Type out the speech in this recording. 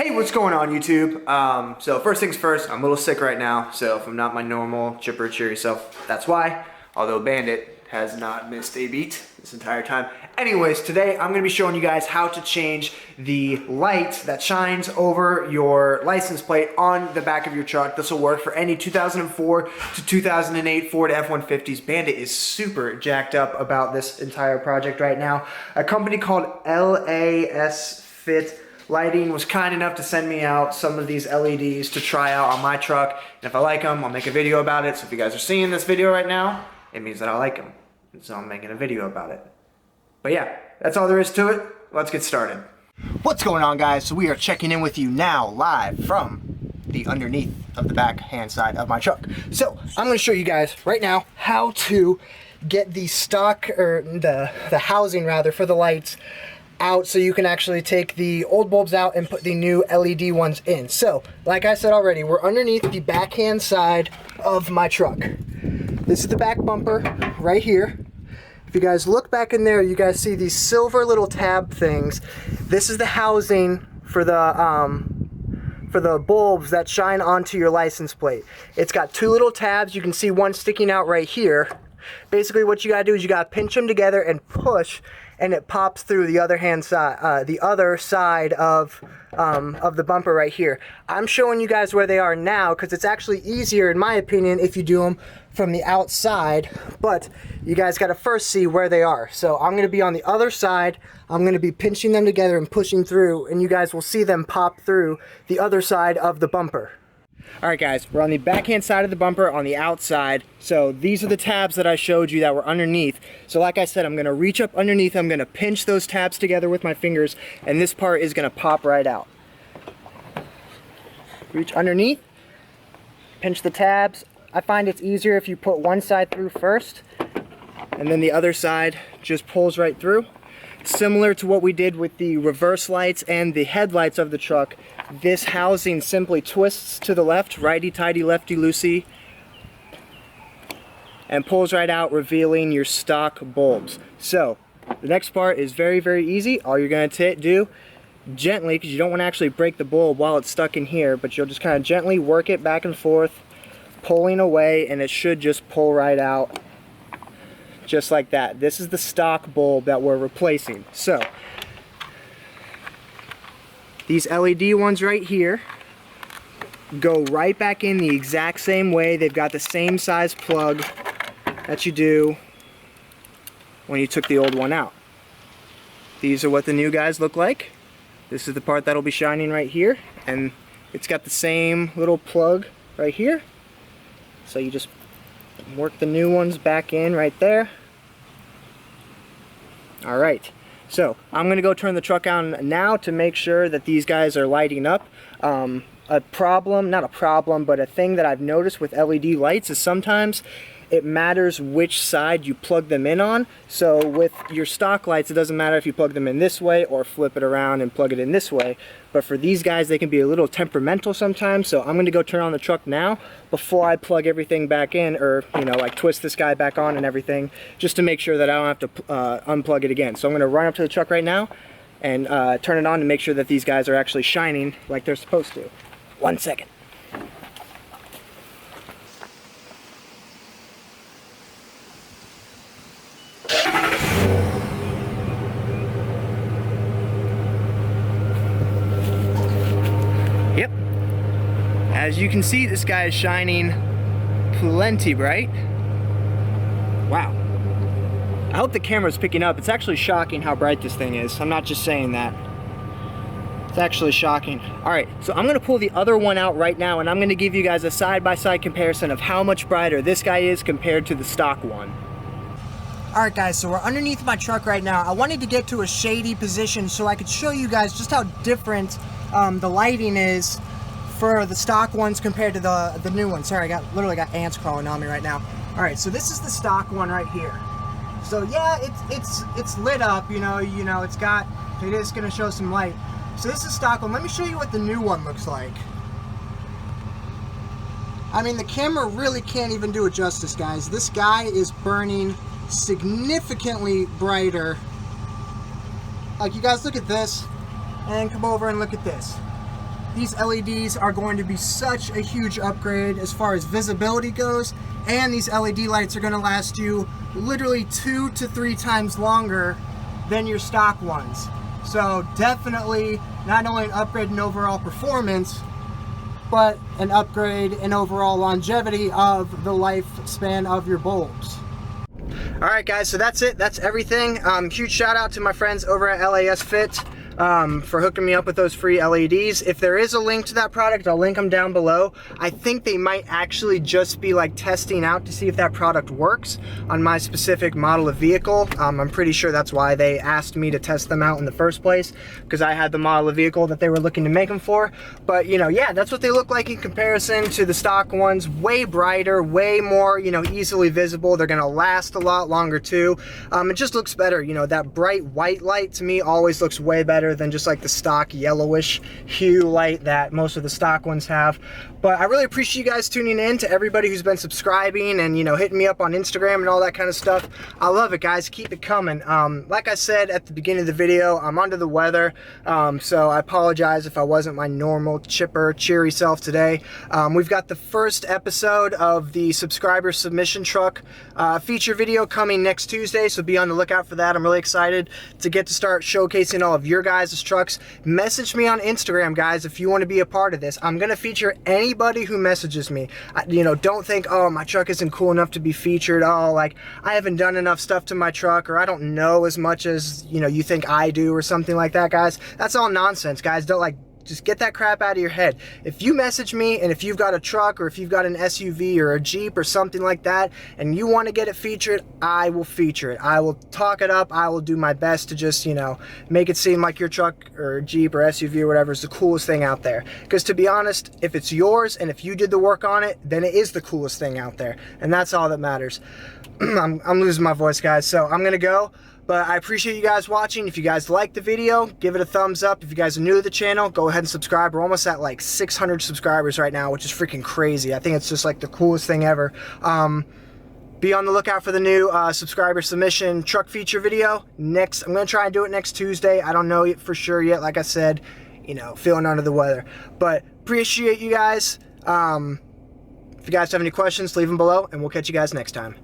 Hey, what's going on YouTube? So first things first, I'm a little sick right now, so if I'm not my normal chipper, cheery self, that's why. Although Bandit has not missed a beat this entire time. Anyways, today I'm going to be showing you guys how to change the light that shines over your license plate on the back of your truck. This will work for any 2004 to 2008 Ford F-150s. Bandit is super jacked up about this entire project right now. A company called LAS Fit Lighting was kind enough to send me out some of these LEDs to try out on my truck, and if I like them, I'll make a video about it. So if you guys are seeing this video right now, it means that I like them, and so I'm making a video about it. But yeah, that's all there is to it. Let's get started. What's going on, guys? So we are checking in with you now live from the underneath of the back hand side of my truck. So I'm going to show you guys right now how to get the stock, or the housing rather, for the lights out, so you can actually take the old bulbs out and put the new LED ones in. So like I said already, we're underneath the backhand side of my truck. This is the back bumper right here. If you guys look back in there, you guys see these silver little tab things. This is the housing for the bulbs that shine onto your license plate. It's got two little tabs. You can see one sticking out right here. Basically what you gotta do is you gotta pinch them together and push, and it pops through the other side of the bumper right here. I'm showing you guys where they are now because it's actually easier, in my opinion, if you do them from the outside, but you guys got to first see where they are. So I'm going to be on the other side. I'm going to be pinching them together and pushing through, and you guys will see them pop through the other side of the bumper. Alright guys, we're on the backhand side of the bumper on the outside. So these are the tabs that I showed you that were underneath. So like I said, I'm going to reach up underneath, I'm going to pinch those tabs together with my fingers, and this part is going to pop right out. Reach underneath, pinch the tabs. I find it's easier if you put one side through first, and then the other side just pulls right through. Similar to what we did with the reverse lights and the headlights of the truck, this housing simply twists to the left, righty-tighty, lefty-loosey, and pulls right out, revealing your stock bulbs. So the next part is very, very easy. All you're going to do, gently, because you don't want to actually break the bulb while it's stuck in here, but you'll just kind of gently work it back and forth, pulling away, and it should just pull right out. Just like that. This is the stock bulb that we're replacing. So these LED ones right here go right back in the exact same way. They've got the same size plug that you do when you took the old one out. These are what the new guys look like. This is the part that'll be shining right here, and it's got the same little plug right here. So you just work the new ones back in right there. Alright, so I'm going to go turn the truck on now to make sure that these guys are lighting up. A problem, not a problem, but a thing that I've noticed with LED lights is sometimes it matters which side you plug them in on. So with your stock lights, it doesn't matter if you plug them in this way or flip it around and plug it in this way. But for these guys, they can be a little temperamental sometimes. So I'm going to go turn on the truck now before I plug everything back in, or, you know, like twist this guy back on and everything, just to make sure that I don't have to unplug it again. So I'm going to run up to the truck right now and turn it on to make sure that these guys are actually shining like they're supposed to. 1 second. Yep. As you can see, this guy is shining plenty bright. Wow. I hope the camera's picking up. It's actually shocking how bright this thing is. I'm not just saying that. It's actually shocking. Alright, so I'm going to pull the other one out right now, and I'm going to give you guys a side-by-side comparison of how much brighter this guy is compared to the stock one. Alright guys, so we're underneath my truck right now. I wanted to get to a shady position so I could show you guys just how different the lighting is for the stock ones compared to the new one. Sorry, I literally got ants crawling on me right now. Alright, so this is the stock one right here. So yeah, it's lit up, you know, it is going to show some light. So this is stock one. Let me show you what the new one looks like. I mean, the camera really can't even do it justice, guys. This guy is burning significantly brighter. Like, you guys look at this, and come over and look at this. these LEDs are going to be such a huge upgrade as far as visibility goes, and these LED lights are going to last you literally 2 to 3 times longer than your stock ones. So definitely not only an upgrade in overall performance, but an upgrade in overall longevity of the lifespan of your bulbs. All right, guys, so that's it. That's everything. Huge shout out to my friends over at LAS Fit for hooking me up with those free LEDs. If there is a link to that product, I'll link them down below. I think they might actually just be like testing out to see if that product works on my specific model of vehicle. I'm pretty sure that's why they asked me to test them out in the first place, because I had the model of vehicle that they were looking to make them for. But you know, yeah, that's what they look like in comparison to the stock ones. Way brighter, way more, you know, easily visible. They're gonna last a lot longer too. It just looks better. You know, that bright white light to me always looks way better than just like the stock yellowish hue light that most of the stock ones have. But I really appreciate you guys tuning in, to everybody who's been subscribing and, you know, hitting me up on Instagram and all that kind of stuff. I love it, guys. Keep it coming. Like I said at the beginning of the video, I'm under the weather, so I apologize if I wasn't my normal chipper, cheery self today. We've got the first episode of the subscriber submission truck feature video coming next Tuesday, so be on the lookout for that. I'm really excited to get to start showcasing all of your guys' trucks. Message me on Instagram, guys, if you want to be a part of this. I'm going to feature anybody who messages me. You know, don't think, oh, my truck isn't cool enough to be featured. Oh, like, I haven't done enough stuff to my truck, or I don't know as much as, you know, you think I do, or something like that, guys. That's all nonsense, guys. Don't, like, just get that crap out of your head. If you message me, and if you've got a truck, or if you've got an SUV or a Jeep or something like that, and you want to get it featured, I will feature it. I will talk it up. I will do my best to just, you know, make it seem like your truck or Jeep or SUV or whatever is the coolest thing out there. Because to be honest, if it's yours and if you did the work on it, then it is the coolest thing out there. And that's all that matters. I'm losing my voice, guys, so I'm gonna go. But I appreciate you guys watching. If you guys liked the video, give it a thumbs up. If you guys are new to the channel, go ahead and subscribe. We're almost at like 600 subscribers right now, which is freaking crazy. I think it's just like the coolest thing ever. Be on the lookout for the new subscriber submission truck feature video. I'm going to try and do it next Tuesday. I don't know it for sure yet. Like I said, you know, feeling under the weather. But appreciate you guys. If you guys have any questions, leave them below, and we'll catch you guys next time.